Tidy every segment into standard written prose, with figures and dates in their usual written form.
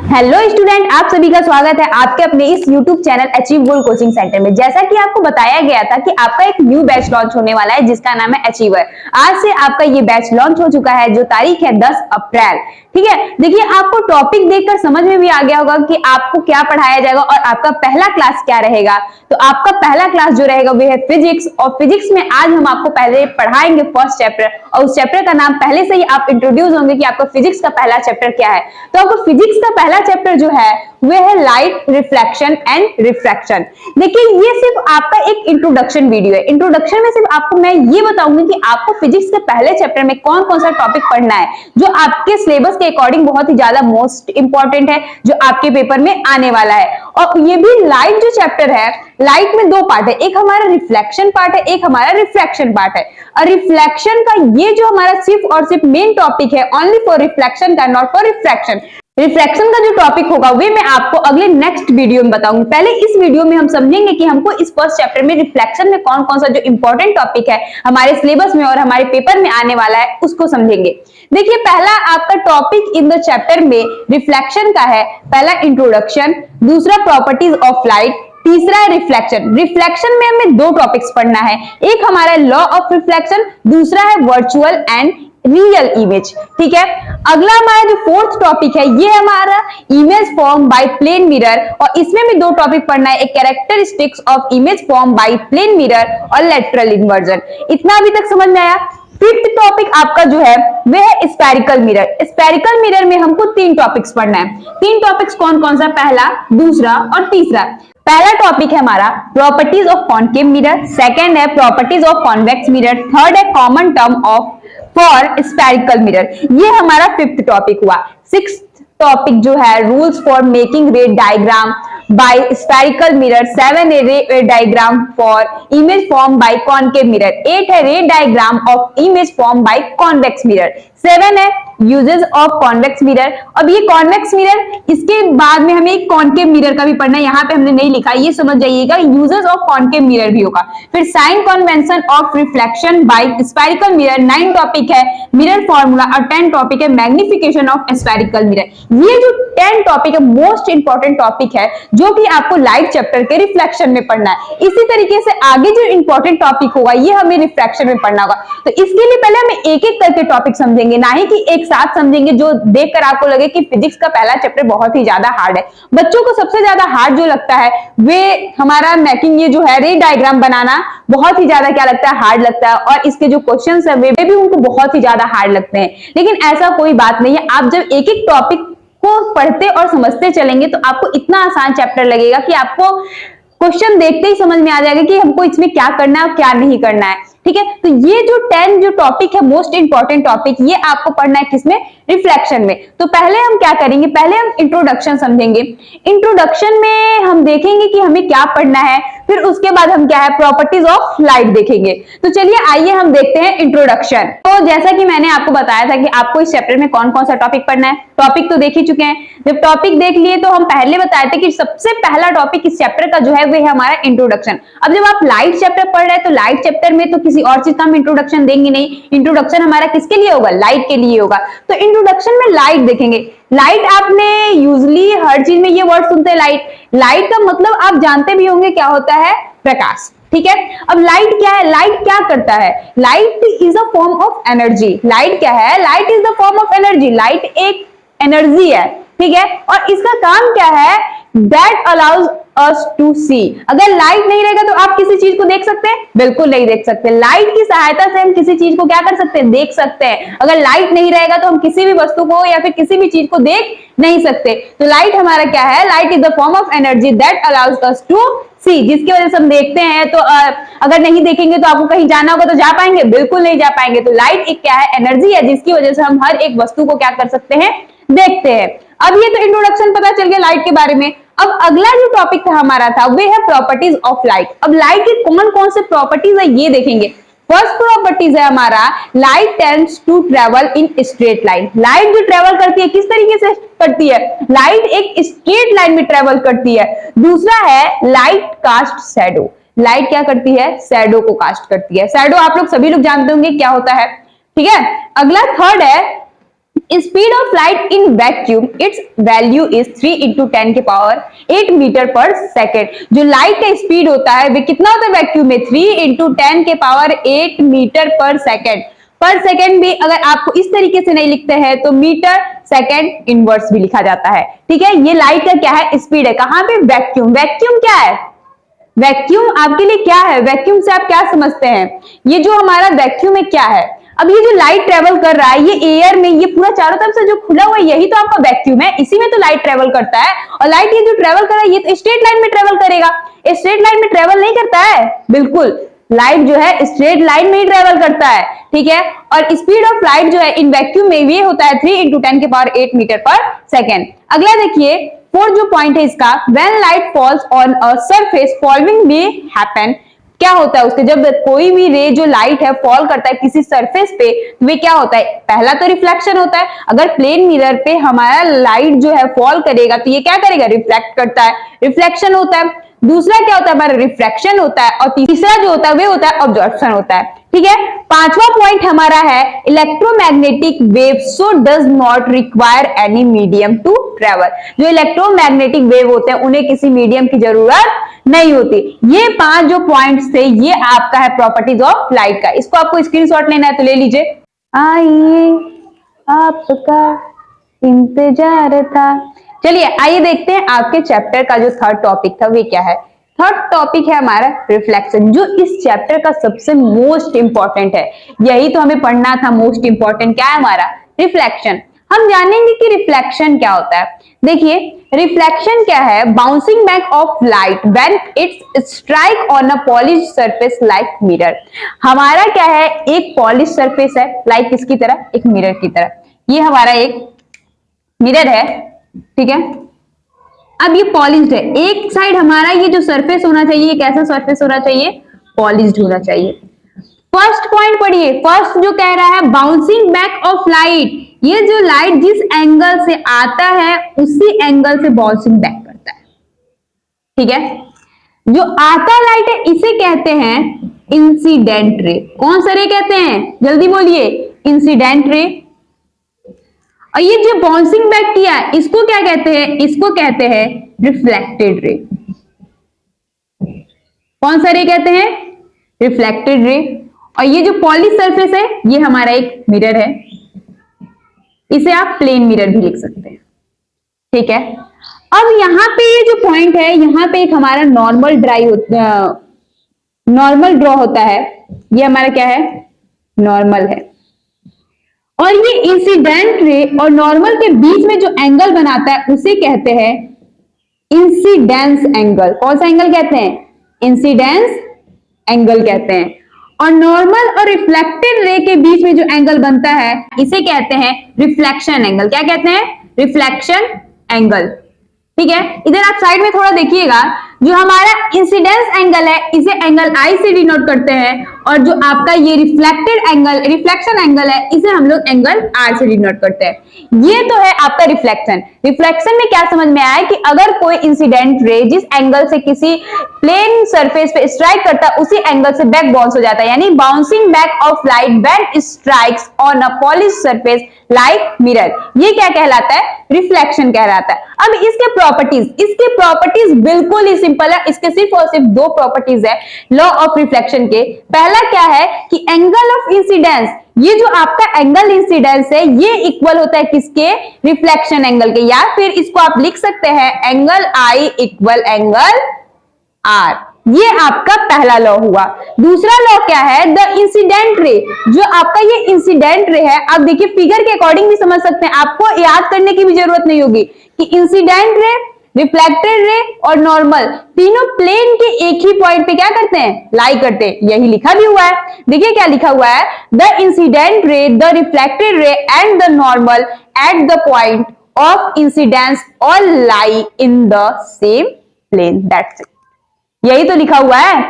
Hello student, आप सभी का स्वागत है आपके अपने इस YouTube चैनल अचीव गोल कोचिंग सेंटर में। जैसा कि आपको बताया गया था कि आपका एक न्यू बैच लॉन्च होने वाला है जिसका नाम है अचीवर। आज से आपका ये बैच लॉन्च हो चुका है, जो तारीख है 10 अप्रैल। ठीक है, देखिए आपको टॉपिक देखकर समझ में भी आ गया होगा कि आपको क्या पढ़ाया जाएगा और आपका पहला क्लास क्या रहेगा। तो आपका पहला क्लास जो रहेगा वो है फिजिक्स, और फिजिक्स में आज हम आपको पहले पढ़ाएंगे फर्स्ट चैप्टर, और उस चैप्टर का नाम पहले से ही आप इंट्रोड्यूस होंगे कि आपका फिजिक्स का पहला चैप्टर क्या है। तो आपको फिजिक्स का पहला चैप्टर जो है वह है लाइट, रिफ्लेक्शन एंड रिफ्रैक्शन। देखिए ये सिर्फ आपका एक इंट्रोडक्शन वीडियो है। इंट्रोडक्शन में सिर्फ आपको मैं ये बताऊंगी कि आपको फिजिक्स के पहले चैप्टर में कौन कौन सा टॉपिक पढ़ना है, जो आपके सिलेबस के अकॉर्डिंग बहुत ही ज्यादा मोस्ट इंपॉर्टेंट है, जो आपके पेपर में आने वाला है। और ये भी लाइट जो चैप्टर है, लाइट में दो पार्ट है, एक हमारा रिफ्लेक्शन पार्ट है, एक हमारा रिफ्रैक्शन पार्ट है। और रिफ्लेक्शन का ये जो हमारा सिर्फ और सिर्फ मेन टॉपिक है, ओनली फॉर रिफ्लेक्शन का, नॉट फॉर रिफ्रैक्शन। रिफ्रैक्शन का जो टॉपिक होगा वे मैं आपको अगले नेक्स्ट वीडियो में बताऊंगी। पहले इस वीडियो में हम समझेंगे कि हमको इस फर्स्ट चैप्टर में रिफ्लेक्शन में कौन कौन सा जो इंपॉर्टेंट टॉपिक है हमारे सिलेबस में और हमारे पेपर में आने वाला है उसको समझेंगे। देखिए पहला आपका टॉपिक इन द चैप्टर में रिफ्लेक्शन का है। पहला इंट्रोडक्शन, दूसरा प्रॉपर्टीज ऑफ लाइट, तीसरा है रिफ्लेक्शन। रिफ्लेक्शन में हमें दो टॉपिक्स पढ़ना है, एक हमारा लॉ ऑफ रिफ्लेक्शन, दूसरा है वर्चुअल एंड रियल इमेज। ठीक है, अगला हमारा जो फोर्थ टॉपिक है ये हमारा image form by plane mirror, और इसमें भी दो टॉपिक पढ़ना है, एक characteristics of image form by plane mirror और लेटरल इन्वर्जन। इतना अभी तक समझ में आया। फिफ्थ टॉपिक आपका जो है वह है स्फेरिकल मिरर। स्फेरिकल मिरर में हमको तीन टॉपिक्स पढ़ना है। तीन टॉपिक्स कौन कौन सा, पहला, दूसरा और तीसरा। पहला टॉपिक है हमारा properties of concave mirror, second है properties of convex mirror, third है common term of for spherical mirror. ये हमारा फिफ्थ टॉपिक हुआ। सिक्स्थ टॉपिक जो है rules for making ray diagram by spherical mirror, 7 है ray diagram for image form by concave mirror, 8 है ray diagram of image form by convex mirror, 7 है uses of convex mirror. अब ये convex mirror, इसके बाद में हमें एक कॉनकेव मिरर का भी पढ़ना है, यहाँ पे हमने नहीं लिखा, ये समझ जाइएगा, यूजेस ऑफ कॉनकेव मिरर भी होगा। फिर sign convention of reflection by spherical mirror, 9 topic है मिरर फॉर्मूला, और 10 टॉपिक है मैग्निफिकेशन ऑफ स्फेरिकल मिरर। ये जो 10 टॉपिक है मोस्ट इंपॉर्टेंट टॉपिक है, जो कि आपको लाइट चैप्टर के रिफ्लेक्शन में पढ़ना है। इसी तरीके से आगे जो इंपॉर्टेंट टॉपिक होगा ये हमें रिफ्रैक्शन में पढ़ना होगा। तो इसके लिए पहले हम एक एक करके टॉपिक समझेंगे, ना ही कि एक साथ समझेंगे जो देखकर आपको लगे कि फिजिक्स का पहला चैप्टर बहुत ही ज्यादा हार्ड है। बच्चों को सबसे ज्यादा हार्ड जो लगता है वे हमारा मैकिंग, ये जो है रे डायग्राम बनाना, बहुत ही ज्यादा क्या लगता है, हार्ड लगता है। और इसके जो क्वेश्चंस है वे भी उनको बहुत ही ज्यादा हार्ड लगते हैं। लेकिन ऐसा कोई बात नहीं है, आप जब एक एक टॉपिक को पढ़ते और समझते चलेंगे तो आपको इतना आसान चैप्टर लगेगा कि आपको क्वेश्चन देखते ही समझ में आ जाएगा कि हमको इसमें क्या करना है और क्या नहीं करना है। ठीक है, तो ये जो 10 जो टॉपिक है मोस्ट इंपॉर्टेंट टॉपिक, ये आपको पढ़ना है किसमें, रिफ्लेक्शन में। तो पहले हम क्या करेंगे, पहले हम इंट्रोडक्शन समझेंगे। इंट्रोडक्शन में हम देखेंगे कि हमें क्या पढ़ना है, फिर उसके बाद हम क्या है प्रॉपर्टीज ऑफ लाइट देखेंगे। तो चलिए आइए हम देखते हैं इंट्रोडक्शन। तो जैसा कि मैंने आपको बताया था कि आपको इस चैप्टर में कौन कौन सा टॉपिक पढ़ना है, टॉपिक तो देख ही चुके हैं। जब टॉपिक देख लिए तो हम पहले बताए थे कि सबसे पहला टॉपिक इस चैप्टर का जो है वह है हमारा इंट्रोडक्शन। अब जब आप लाइट चैप्टर पढ़ रहे हैं तो लाइट चैप्टर में तो किसी और चीज का हम इंट्रोडक्शन देंगे नहीं, इंट्रोडक्शन हमारा किसके लिए होगा, लाइट के लिए होगा। तो इंट्रोडक्शन में लाइट देखेंगे। लाइट आपने यूजली हर चीज में ये वर्ड सुनते हैं, लाइट। लाइट का मतलब आप जानते भी होंगे क्या होता है, प्रकाश। ठीक है, अब लाइट क्या है, लाइट क्या करता है, light is a form of energy. Light क्या है, light is the form of energy. Light एक एनर्जी है, ठीक है, और इसका काम क्या है, दैट अलाउज अस टू सी। अगर लाइट नहीं रहेगा तो आप किसी चीज को देख सकते हैं, बिल्कुल नहीं देख सकते। लाइट की सहायता से हम किसी चीज को क्या कर सकते हैं, देख सकते हैं। अगर लाइट नहीं रहेगा तो हम किसी भी वस्तु को या फिर किसी भी चीज को देख नहीं सकते। तो लाइट हमारा क्या है, light is the form of energy that allows us to see, जिसकी वजह से हम देखते हैं। तो अगर नहीं देखेंगे तो आपको कहीं जाना होगा तो जा पाएंगे, बिल्कुल नहीं जा पाएंगे। तो लाइट एक क्या है, एनर्जी है, जिसकी वजह से हम हर एक वस्तु को क्या कर सकते हैं, देखते हैं। अब ये तो इंट्रोडक्शन पता चल गया लाइट के बारे में। अब अगला जो टॉपिक था हमारा था वे है प्रॉपर्टीज ऑफ लाइट। अब लाइट की कौन कौन से प्रॉपर्टीज है ये देखेंगे। फर्स्ट प्रॉपर्टीज है हमारा, light tends to travel in straight line. Light जो ट्रेवल करती है किस तरीके से करती है, लाइट एक स्ट्रेट लाइन में ट्रेवल करती है। दूसरा है लाइट कास्ट शैडो। लाइट क्या करती है, शैडो को कास्ट करती है। शैडो आप लोग सभी लोग जानते होंगे क्या होता है, ठीक है। अगला थर्ड है speed of light in vacuum it's value is 3 into 10 के पावर 8 मीटर पर सेकेंड। जो लाइट का स्पीड होता है वे कितना होता है वैक्यूम में, 3 इंटू 10 के पावर 8 मीटर पर सेकेंड। पर सेकेंड भी अगर आपको इस तरीके से नहीं लिखते हैं तो मीटर सेकेंड इनवर्स भी लिखा जाता है। ठीक है, ये लाइट का क्या है, स्पीड है। कहां पे, वैक्यूम। वैक्यूम क्या है, वैक्यूम आपके लिए क्या है, वैक्यूम से आप क्या समझते हैं, ये जो हमारा वैक्यूम है क्या है। अब ये जो लाइट ट्रेवल कर रहा है ये एयर में, ये पूरा चारों तरफ से जो खुला हुआ है यही तो आपका वैक्यूम है, इसी में तो लाइट ट्रेवल करता है। और लाइट ये जो ट्रेवल कर रहा है ये तो स्ट्रेट लाइन में ट्रेवल करेगा, स्ट्रेट लाइन में ट्रेवल नहीं करता है, बिल्कुल लाइट जो है स्ट्रेट लाइन में ही ट्रेवल करता है। ठीक है, और स्पीड ऑफ लाइट जो है इन वैक्यूम में ये होता है 3 इंटू 10 के पावर 8 मीटर पर सेकेंड। अगला देखिए, फोर्थ जो पॉइंट है इसका, when light falls on a surface following may happen. क्या होता है उसके, जब कोई भी रे जो लाइट है फॉल करता है किसी सरफेस पे तो वे क्या होता है, पहला तो रिफ्लेक्शन होता है। अगर प्लेन मिरर पे हमारा लाइट जो है फॉल करेगा तो ये क्या करेगा, रिफ्लेक्ट करता है, रिफ्लेक्शन होता है। दूसरा क्या होता है हमारा, रिफ्रैक्शन होता है। और तीसरा जो होता है वे होता है ऑब्जॉर्प्शन होता है। ठीक है, पांचवा पॉइंट हमारा है electromagnetic wave so does not require any medium to travel. जो इलेक्ट्रोमैग्नेटिक वेव होते हैं उन्हें किसी मीडियम की जरूरत नहीं होती। ये 5 जो पॉइंट्स थे ये आपका है प्रॉपर्टीज ऑफ लाइट का। इसको आपको स्क्रीनशॉट लेना है तो ले लीजिए। आइए आपका इंतजार था। चलिए आइए देखते हैं आपके चैप्टर का जो थर्ड टॉपिक था वे क्या है। थर्ड टॉपिक है हमारा रिफ्लेक्शन, जो इस चैप्टर का सबसे मोस्ट इंपॉर्टेंट है। यही तो हमें पढ़ना था, मोस्ट इंपॉर्टेंट क्या है हमारा, रिफ्लेक्शन। हम जानेंगे कि रिफ्लेक्शन क्या होता है। देखिए रिफ्लेक्शन क्या है, bouncing back of light when it's strike on a polish surface like mirror. हमारा क्या है, एक पॉलिश सरफेस है लाइक किसकी तरह, एक मिरर की तरह। ये हमारा एक मिरर है, ठीक है। अब ये पॉलिश्ड है, एक साइड हमारा ये जो सरफेस होना चाहिए, कैसा सरफेस होना चाहिए, पॉलिश्ड होना चाहिए। फर्स्ट पॉइंट पढ़िए, फर्स्ट जो कह रहा है बाउंसिंग बैक ऑफ लाइट, ये जो लाइट जिस एंगल से आता है उसी एंगल से बाउंसिंग बैक करता है। ठीक है, जो आता लाइट है इसे कहते हैं इंसिडेंट रे। कौन सा रे कहते हैं, जल्दी बोलिए, इंसिडेंट रे। और ये जो बाउंसिंग बैक किया इसको क्या कहते हैं, इसको कहते हैं रिफ्लेक्टेड रे। कौन सा रे कहते हैं, रिफ्लेक्टेड रे। और ये जो पॉलिश सरफेस है ये हमारा एक मिरर है, इसे आप प्लेन मिरर भी लिख सकते हैं। ठीक है, अब यहां पे ये जो पॉइंट है यहाँ पे एक हमारा नॉर्मल ड्रॉ होता है। ये हमारा क्या है, नॉर्मल है। और ये इंसिडेंट रे और नॉर्मल के बीच में जो एंगल बनाता है उसे कहते हैं इंसिडेंस एंगल। कौन सा एंगल कहते हैं, इंसिडेंस एंगल कहते हैं। और नॉर्मल और रिफ्लेक्टेड रे के बीच में जो एंगल बनता है इसे कहते हैं रिफ्लेक्शन एंगल। क्या कहते हैं, रिफ्लेक्शन एंगल। ठीक है, इधर आप साइड में थोड़ा देखिएगा, जो हमारा इंसिडेंस एंगल है इसे एंगल आई से डिनोट करते हैं, और जो आपका ये रिफ्लेक्टेड एंगल, रिफ्लेक्शन एंगल है इसे हम लोग एंगल आर से डिनोट करते हैं। ये तो है आपका रिफ्लेक्शन। रिफ्लेक्शन में क्या समझ में आया कि अगर कोई इंसिडेंट रे जिस एंगल से किसी प्लेन सरफेस पे स्ट्राइक करता है उसी एंगल से बैक बाउंस हो जाता है, यानी bouncing back of light when strikes on a polish surface like mirror, ये क्या कहलाता है, रिफ्लेक्शन कहलाता है। अब इसके प्रॉपर्टीज बिल्कुल ही सिंपल है, इसके सिर्फ और सिर्फ 2 प्रॉपर्टीज है लॉ ऑफ रिफ्लेक्शन के। पहला क्या है कि एंगल ऑफ इंसिडेंस, ये जो आपका एंगल इंसिडेंस है ये इक्वल होता है किसके, रिफ्लेक्शन एंगल के, या फिर इसको आप लिख सकते हैं angle I equal angle R. ये आपका पहला लॉ हुआ। दूसरा लॉ क्या है, द इंसिडेंट रे, जो आपका ये इंसिडेंट रे है, आप देखिए फिगर के अकॉर्डिंग भी समझ सकते हैं, आपको याद करने की भी जरूरत नहीं होगी कि इंसिडेंट रे, रिफ्लेक्टेड रे और नॉर्मल तीनों प्लेन के एक ही पॉइंट पे क्या करते हैं, लाई करते हैं। यही लिखा भी हुआ है, देखिए क्या लिखा हुआ है, the incident ray, the reflected ray and the normal at the point of incidence all lie in the same plane. That's it, यही तो लिखा हुआ है।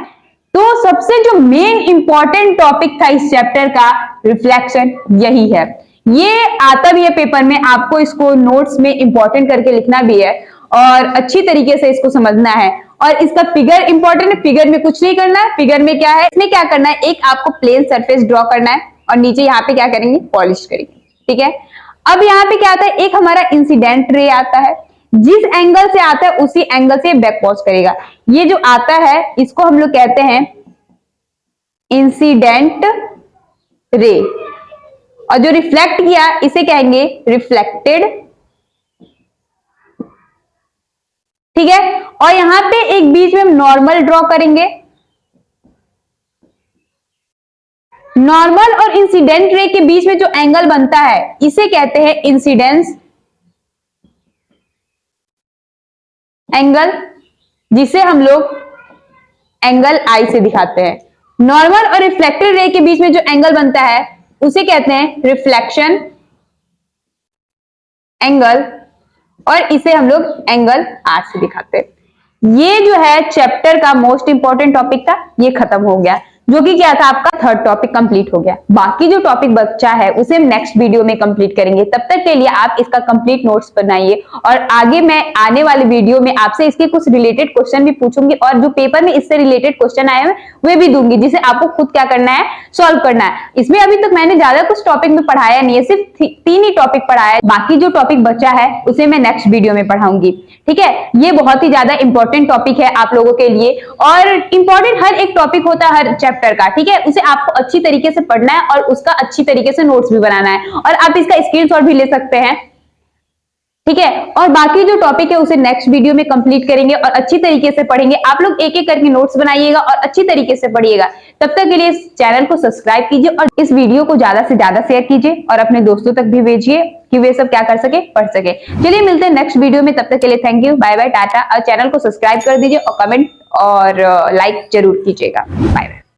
तो सबसे जो मेन इंपॉर्टेंट टॉपिक था इस चैप्टर का, रिफ्लेक्शन, यही है। ये आता भी है पेपर में, आपको इसको नोट्स में इंपॉर्टेंट करके लिखना भी है और अच्छी तरीके से इसको समझना है। और इसका फिगर इंपॉर्टेंट है, फिगर में कुछ नहीं करना है। फिगर में क्या है, इसमें क्या करना है, एक आपको प्लेन सरफेस ड्रॉ करना है और नीचे यहाँ पे क्या करेंगे, पॉलिश करेंगे। ठीक है, अब यहाँ पे क्या आता है, एक हमारा इंसिडेंट रे आता है, जिस एंगल से आता है उसी एंगल से बैक पॉज करेगा। ये जो आता है इसको हम लोग कहते हैं इंसिडेंट रे, और जो रिफ्लेक्ट किया इसे कहेंगे रिफ्लेक्टेड। ठीक है, और यहां पे एक बीच में हम नॉर्मल ड्रॉ करेंगे। नॉर्मल और इंसिडेंट रे के बीच में जो एंगल बनता है इसे कहते हैं इंसिडेंस एंगल, जिसे हम लोग एंगल आई से दिखाते हैं। नॉर्मल और रिफ्लेक्टेड रे के बीच में जो एंगल बनता है उसे कहते हैं रिफ्लेक्शन एंगल, और इसे हम लोग एंगल आर से दिखाते हैं। ये जो है चैप्टर का मोस्ट इंपॉर्टेंट टॉपिक था, ये खत्म हो गया, जो कि क्या था आपका थर्ड टॉपिक कंप्लीट हो गया। बाकी जो टॉपिक बचा है उसे हम नेक्स्ट वीडियो में कंप्लीट करेंगे। तब तक के लिए आप इसका कंप्लीट नोट्स बनाइए, और आगे मैं आने वाले वीडियो में आपसे इसके कुछ रिलेटेड क्वेश्चन भी पूछूंगी, और जो पेपर में इससे रिलेटेड क्वेश्चन आए हैं वे भी दूंगी, जिसे आपको खुद क्या करना है, सॉल्व करना है। इसमें अभी तक मैंने ज्यादा कुछ टॉपिक में पढ़ाया नहीं है, सिर्फ 3 ही टॉपिक पढ़ाया है। बाकी जो टॉपिक बचा है उसे मैं नेक्स्ट वीडियो में पढ़ाऊंगी। ठीक है, ये बहुत ही ज्यादा इंपॉर्टेंट टॉपिक है आप लोगों के लिए, और इंपॉर्टेंट हर एक टॉपिक होता है हर चैप्टर का। ठीक है, उसे आपको अच्छी तरीके से पढ़ना है और उसका अच्छी तरीके से नोट्स भी बनाना है, और आप इसका स्क्रीनशॉट भी ले सकते हैं। ठीक है, और बाकी जो टॉपिक है उसे नेक्स्ट वीडियो में कंप्लीट करेंगे और अच्छी तरीके से पढ़ेंगे। आप लोग एक एक करके नोट्स बनाइएगा और अच्छी तरीके से पढ़िएगा। तब तक के लिए इस चैनल को सब्सक्राइब कीजिए और इस वीडियो को ज्यादा से ज्यादा शेयर कीजिए और अपने दोस्तों तक भी भेजिए कि वे सब क्या कर सके, पढ़ सके। चलिए मिलते हैं नेक्स्ट वीडियो में, तब तक के लिए thank you, bye bye, tata. और चैनल को सब्सक्राइब कर दीजिए और कमेंट और लाइक जरूर कीजिएगा। Bye bye.